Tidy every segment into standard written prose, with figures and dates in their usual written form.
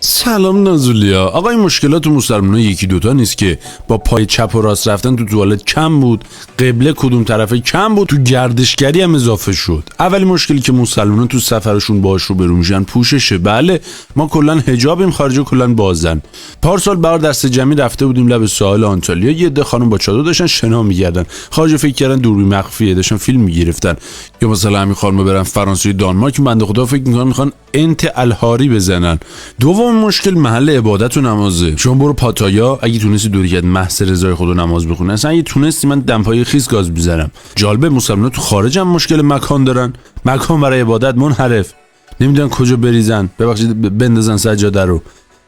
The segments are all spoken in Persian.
سلام نازولیا. آقا این مشکلات مسلمان‌ها یکی دوتا نیست که با پای چپ و راست رفتن تو توالت کم بود، قبله کدوم طرفه کم بود، تو گردشگری هم اضافه شد. اولی مشکلی که مسلمان‌ها تو سفرشون باهاش روبرو میشن پوششه. بله ما کلا حجابیم، خارجا کلا بازن. پارسال بهار دست جمعی رفته بودیم لب ساحل آنتالیا، یه عده خانم با چادر داشتن شنا می‌کردن. خارجا فکر کردن دوربین مخفیه، داشتن فیلم می‌گرفتن. یا مثلا همین خانم برن فرانسه دانمارک، بنده خدا فکر می‌کنن می‌خوان انت الهاری بزنن. دوم مشکل محل عبادت و نمازه. شما برو پاتایا، اگه تونستی دوریت محض رضای خدا نماز بخونی، اصلا اگه تونستی من دمپایی خیس گاز می‌زنم. جالبه مسلمان‌ها تو خارج هم مشکل مکان دارن. مکان برای عبادت منحرف، نمیدونن کجا بریزن، ببخشید بندازن سجاده رو.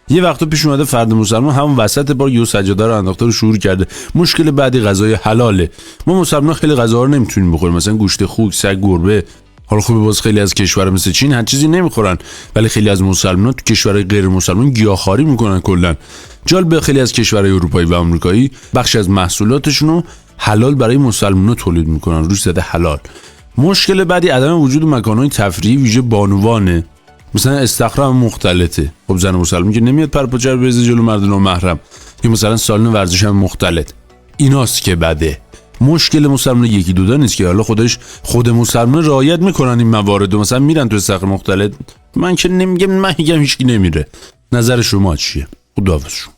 یه وقتا پیش اومده فرد مسلمان همون وسط بار یه سجاده رو انداخته رو شروع کرده. مشکل بعدی غذای حلاله. ما مسلمان‌ها خیلی غذاها رو نمیتونیم بخوریم، مثلا گوشت خوک، سگ، گربه. حالا خوبه باز خیلی از کشورها مثل چین هر چیزی نمیخورن، ولی خیلی از مسلمان‌ها تو کشورهای غیر مسلمان گیاهخواری میکنن کلا. جالب خیلی از کشورهای اروپایی و آمریکایی بخش از محصولاتشون رو حلال برای مسلمان‌ها تولید میکنن، روش زده حلال. مشکل بعدی عدم وجود مکان‌های تفریحی ویژه بانوانه. مثلا استخرام مختلطه. خب زن مسلمان که نمیاد پرپاچه رو بریزه جلو مرد نامحرم، یا مثلا سالن ورزش هم مختلط. ایناست که بده. مشکل مسلمان یکی دوتا نیست که حالا خود مسلمان رعایت میکنن این موارد و مثلا میرن تو استخر مختلط. من که نمیگم، من میگم هیچکی نمیره. نظر شما چیه؟ خداحافظ.